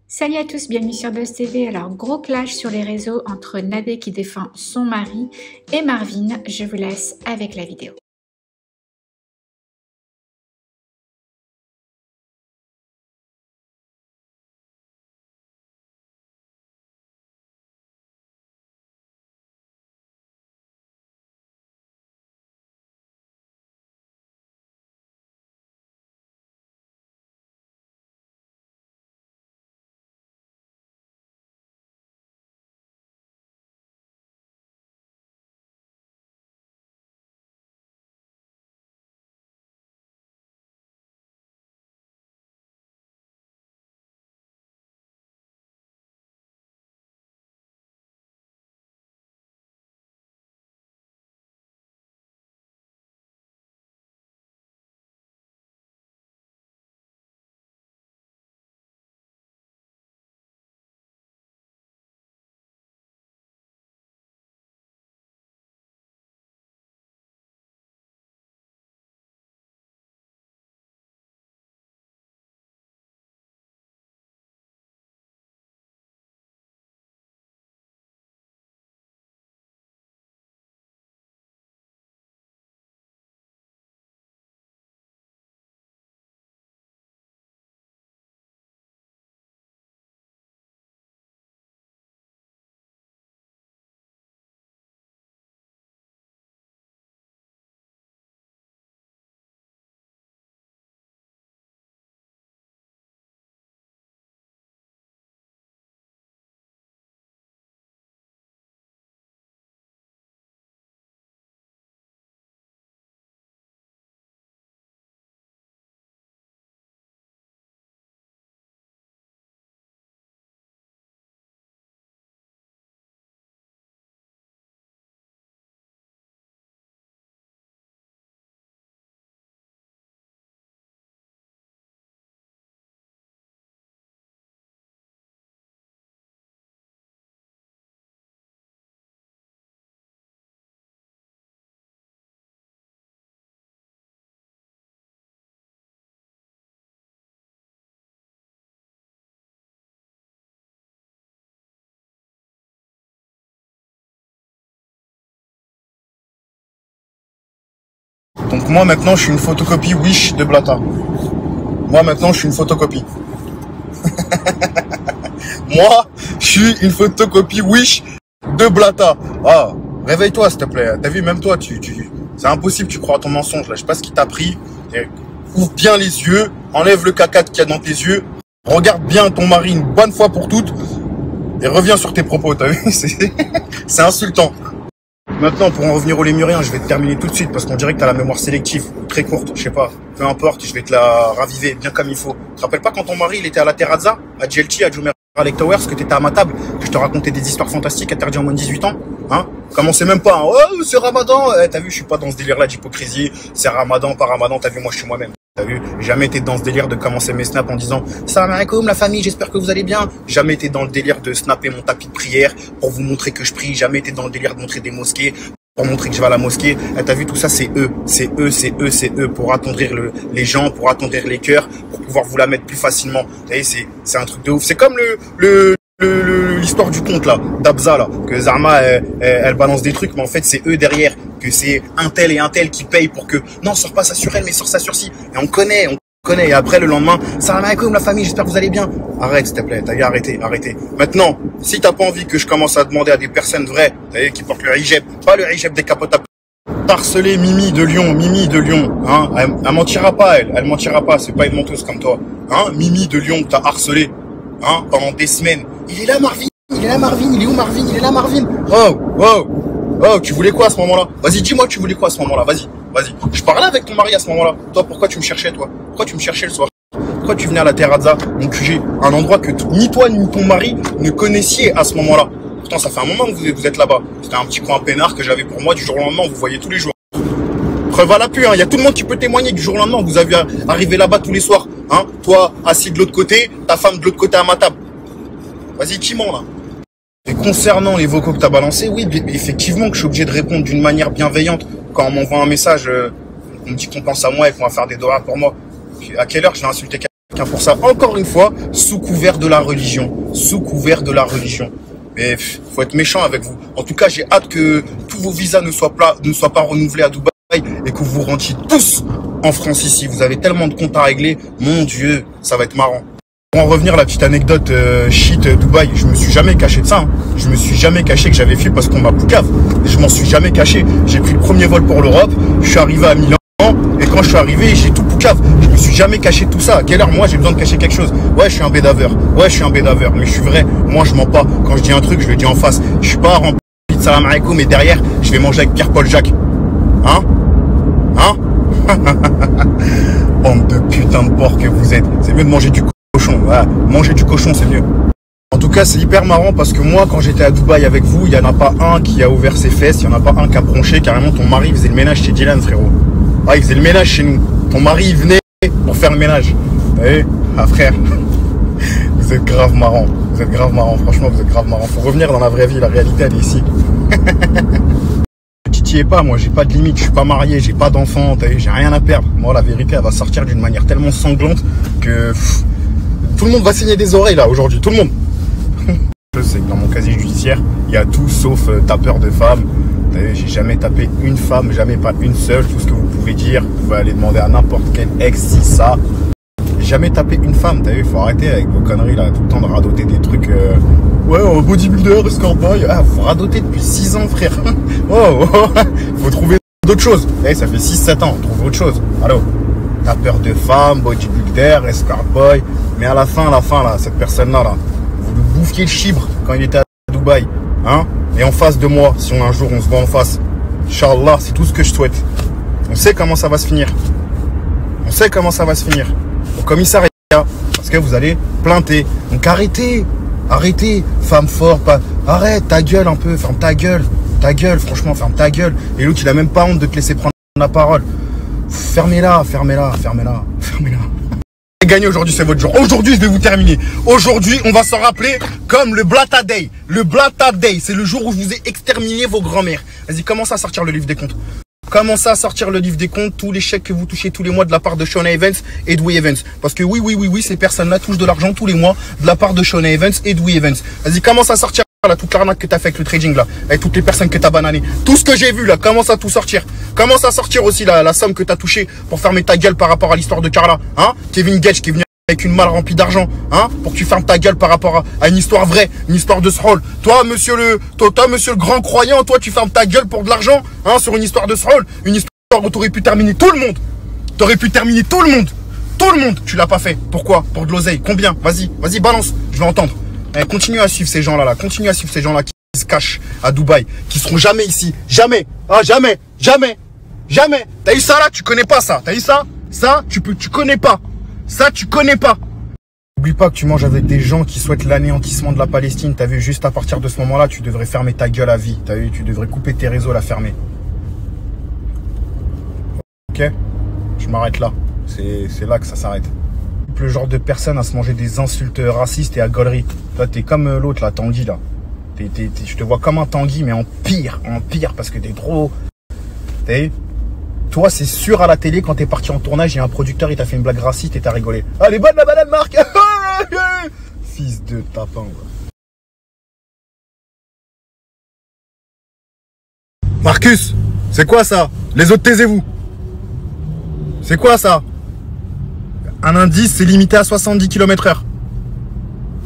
Salut à tous, bienvenue sur Buzz TV. Alors, gros clash sur les réseaux entre Nadé qui défend son mari et Marvin. Je vous laisse avec la vidéo. Donc moi maintenant je suis une photocopie Wish de Blata. Moi maintenant je suis une photocopie. Moi je suis une photocopie Wish de Blata. Ah, réveille-toi s'il te plaît. T'as vu, même toi c'est impossible, tu crois à ton mensonge là. Je sais pas ce qui t'a pris. Ouvre bien les yeux, enlève le caca qu'il y a dans tes yeux, regarde bien ton mari une bonne fois pour toutes et reviens sur tes propos. T'as vu, c'est insultant. Maintenant, pour en revenir au lémurien, je vais te terminer tout de suite parce qu'on dirait que t'as la mémoire sélective, très courte, je sais pas. Peu importe, je vais te la raviver bien comme il faut. Tu te rappelles pas quand ton mari il était à la Terrazza, à GLT, à Jumeirah Lake Towers, que t'étais à ma table, que je te racontais des histoires fantastiques interdites en moins de 18 ans, hein? Commencez même pas, hein. Oh, c'est Ramadan. T'as vu, je suis pas dans ce délire-là d'hypocrisie. C'est Ramadan, pas Ramadan. T'as vu, moi je suis moi-même. T'as vu, jamais été dans ce délire de commencer mes snaps en disant salam alaikum la famille, j'espère que vous allez bien. Jamais été dans le délire de snapper mon tapis de prière pour vous montrer que je prie. Jamais été dans le délire de montrer des mosquées pour montrer que je vais à la mosquée. T'as vu, tout ça, c'est eux, pour attendrir les gens, pour attendrir les cœurs, pour pouvoir vous la mettre plus facilement. Vous voyez, c'est un truc de ouf. C'est comme l'histoire du conte, là, d'Abza, là, que Zarma, elle balance des trucs, mais en fait, c'est eux derrière, que c'est un tel et un tel qui payent pour que, non, sors pas ça sur elle, mais sors ça sur ci. Et on connaît. Et après, le lendemain, salam alaikum la famille, j'espère que vous allez bien. Arrête, s'il te plaît, t'as vu, arrêtez. Maintenant, si t'as pas envie que je commence à demander à des personnes vraies, qui portent le hijab, pas le hijab décapotable, harceler Mimi de Lyon, hein, elle mentira pas, elle mentira pas, c'est pas une menteuse comme toi, hein, Mimi de Lyon, t'as harcelé, hein, pendant des semaines. Il est là, Marvin, il est où Marvin, il est là, Marvin. Oh, tu voulais quoi à ce moment-là? Vas-y, dis-moi, tu voulais quoi à ce moment-là? Vas-y. Je parlais avec ton mari à ce moment-là. Toi, pourquoi tu me cherchais, toi? Pourquoi tu me cherchais le soir? Pourquoi tu venais à la Terrazza, mon QG, un endroit que ni toi ni ton mari ne connaissiez à ce moment-là? Pourtant, ça fait un moment que vous êtes là-bas. C'était un petit coin peinard que j'avais pour moi du jour au lendemain. Vous voyez tous les jours. Preuve à l'appui, hein. Il y a tout le monde qui peut témoigner du jour au lendemain. Vous avez arrivé là-bas tous les soirs, hein. Toi, assis de l'autre côté, ta femme de l'autre côté à ma table. Vas-y, qui ment, là? Et concernant les vocaux que tu as balancés, oui, effectivement que je suis obligé de répondre d'une manière bienveillante quand on m'envoie un message, on me dit qu'on pense à moi et qu'on va faire des doigts pour moi. Puis à quelle heure je vais insulter quelqu'un? pour ça, encore une fois, sous couvert de la religion. Sous couvert de la religion. Mais faut être méchant avec vous. En tout cas, j'ai hâte que tous vos visas ne soient pas renouvelés à Dubaï et que vous rentriez tous en France ici. Vous avez tellement de comptes à régler. Mon Dieu, ça va être marrant. Pour en revenir à la petite anecdote shit Dubaï, je me suis jamais caché de ça. Hein. Je me suis jamais caché que j'avais fui parce qu'on m'a poucave. Je m'en suis jamais caché. J'ai pris le premier vol pour l'Europe. Je suis arrivé à Milan. Et quand je suis arrivé, j'ai tout poucave. Je me suis jamais caché de tout ça. À quelle heure, moi, j'ai besoin de cacher quelque chose? Ouais, je suis un bédaveur. Ouais, je suis un bédaveur. Mais je suis vrai. Moi, je mens pas. Quand je dis un truc, je le dis en face. Je suis pas rempli de salam alaikum, mais derrière, je vais manger avec Pierre-Paul Jacques. Hein? Hein? Bande de putain de porc que vous êtes. C'est mieux de manger du cochon. Ouais, manger du cochon, c'est mieux. En tout cas, c'est hyper marrant parce que moi, quand j'étais à Dubaï avec vous, il y en a pas un qui a ouvert ses fesses. Il y en a pas un qui a bronché. Carrément, ton mari faisait le ménage chez Dylan, frérot. Ah, il faisait le ménage chez nous. Ton mari, il venait pour faire le ménage. Vous voyez? Ah, frère, vous êtes grave marrant. Vous êtes grave marrant. Franchement, vous êtes grave marrant. Faut revenir dans la vraie vie. La réalité, elle est ici. Ne titillez pas. Moi, j'ai pas de limite. Je suis pas marié. J'ai pas d'enfant. J'ai rien à perdre. Moi, la vérité, elle va sortir d'une manière tellement sanglante que tout le monde va saigner des oreilles, là, aujourd'hui. Tout le monde. Je sais que dans mon casier judiciaire, il y a tout sauf tapeur de femmes. J'ai jamais tapé une femme, jamais pas une seule. Tout ce que vous pouvez dire, vous pouvez aller demander à n'importe quel ex si ça. Jamais tapé une femme, t'as vu, faut arrêter avec vos conneries là, tout le temps de radoter des trucs. Ouais, bodybuilder, escort boy. Ah, faut radoter depuis 6 ans, frère. Oh, faut trouver d'autres choses. Eh, ça fait 6-7 ans, on trouve autre chose. Allô, tapeur de femmes, bodybuilder, escort boy. Mais à la fin là, cette personne-là, là, vous lui bouffiez le chibre quand il était à Dubaï, hein? Et en face de moi, si un jour on se voit en face, Inch'Allah, c'est tout ce que je souhaite. On sait comment ça va se finir. On sait comment ça va se finir. Au commissariat, parce que vous allez plainter. Donc arrêtez, femme forte, pas. Arrête, ta gueule un peu, ferme ta gueule, franchement, ferme ta gueule. Et l'autre, il a même pas honte de te laisser prendre la parole. Fermez-la. Gagner aujourd'hui, c'est votre jour. Aujourd'hui, je vais vous terminer. Aujourd'hui, on va s'en rappeler comme le Blata Day. Le Blata Day, c'est le jour où je vous ai exterminé vos grands-mères. Vas-y, commence à sortir le livre des comptes. Commencez à sortir le livre des comptes, tous les chèques que vous touchez tous les mois de la part de Shona Evans et Dewey Evans. Parce que oui, ces personnes-là touchent de l'argent tous les mois de la part de Shona Evans et Dewey Evans. Vas-y, commence à sortir là, toute l'arnaque que t'as fait avec le trading là, avec toutes les personnes que t'as bananées. Tout ce que j'ai vu là, commence à tout sortir. Commence à sortir aussi la somme que t'as touchée pour fermer ta gueule par rapport à l'histoire de Carla. Hein? Kevin Gage qui est venu avec une malle remplie d'argent, hein, pour que tu fermes ta gueule par rapport à une histoire vraie, une histoire de Sroll. Toi, monsieur le grand croyant, toi, tu fermes ta gueule pour de l'argent, hein, sur une histoire de Sroll, une histoire où t'aurais pu terminer tout le monde. T'aurais pu terminer tout le monde. Tout le monde. Tu l'as pas fait. Pourquoi? Pour de l'oseille. Combien? Vas-y, balance. Je veux entendre. Eh, continue à suivre ces gens-là, continue à suivre ces gens-là qui se cachent à Dubaï, qui seront jamais ici. Jamais. Ah, jamais. T'as eu ça là? Tu connais pas ça. T'as eu ça? Ça, tu connais pas. Ça, tu connais pas. N'oublie pas que tu manges avec des gens qui souhaitent l'anéantissement de la Palestine. T'as vu, juste à partir de ce moment-là, tu devrais fermer ta gueule à vie. T'as vu, tu devrais couper tes réseaux, la fermer. Ok? Je m'arrête là. C'est là que ça s'arrête. Le genre de personne à se manger des insultes racistes et à gaulerie. Toi, t'es comme l'autre, là, Tanguy, là. Je te vois comme un Tanguy, mais en pire, parce que t'es trop... T'as vu? Toi, c'est sûr à la télé, quand t'es parti en tournage, il y a un producteur, il t'a fait une blague raciste et t'as rigolé. Ah, elle est bonne la banane, Marc. Fils de tapin, ouais. Marcus, c'est quoi ça? Les autres, taisez-vous. C'est quoi ça? Un indice, c'est limité à 70 km/h.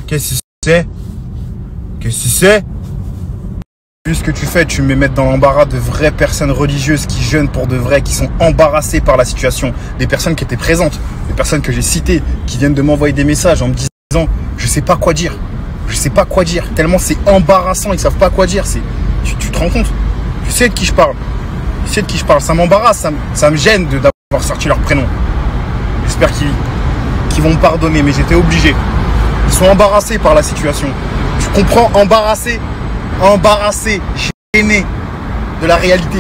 Qu'est-ce que c'est? Vu ce que tu fais, tu me mets dans l'embarras de vraies personnes religieuses qui jeûnent pour de vrai, qui sont embarrassées par la situation. Des personnes qui étaient présentes, des personnes que j'ai citées, qui viennent de m'envoyer des messages en me disant « Je sais pas quoi dire. Tellement c'est embarrassant, ils savent pas quoi dire. Tu te rends compte? Tu sais de qui je parle. Ça m'embarrasse, ça me gêne d'avoir sorti leur prénom. J'espère qu'ils vont me pardonner, mais j'étais obligé. Ils sont embarrassés par la situation. Tu comprends? Embarrassés, gênés de la réalité.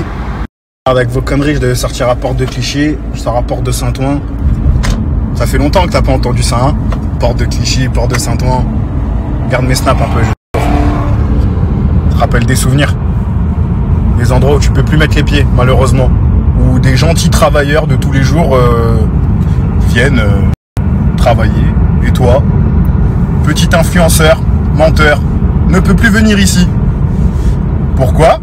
Avec vos conneries, je devais sortir à Porte de Clichy, je sors à Porte de Saint-Ouen. Ça fait longtemps que t'as pas entendu ça, hein? Porte de Clichy, Porte de Saint-Ouen. Regarde mes snaps un peu. Je te rappelle des souvenirs. Des endroits où tu peux plus mettre les pieds, malheureusement. Où des gentils travailleurs de tous les jours viennent travailler. Et toi, petit influenceur, menteur, ne peut plus venir ici. Pourquoi?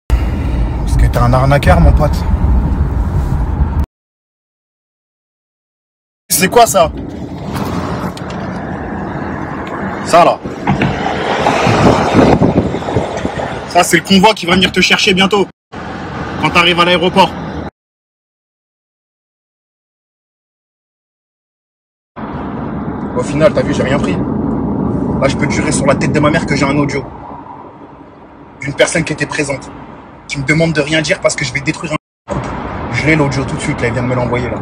Parce que t'es un arnaqueur, mon pote. C'est quoi ça? Ça là. Ça c'est le convoi qui va venir te chercher bientôt. Quand t'arrives à l'aéroport. Au final, t'as vu, j'ai rien pris. Là, je peux te jurer sur la tête de ma mère que j'ai un audio. D'une personne qui était présente. Qui me demande de rien dire parce que je vais détruire un... Je l'ai l'audio tout de suite, là, il vient de me l'envoyer là.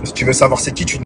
Si tu veux savoir c'est qui, tu...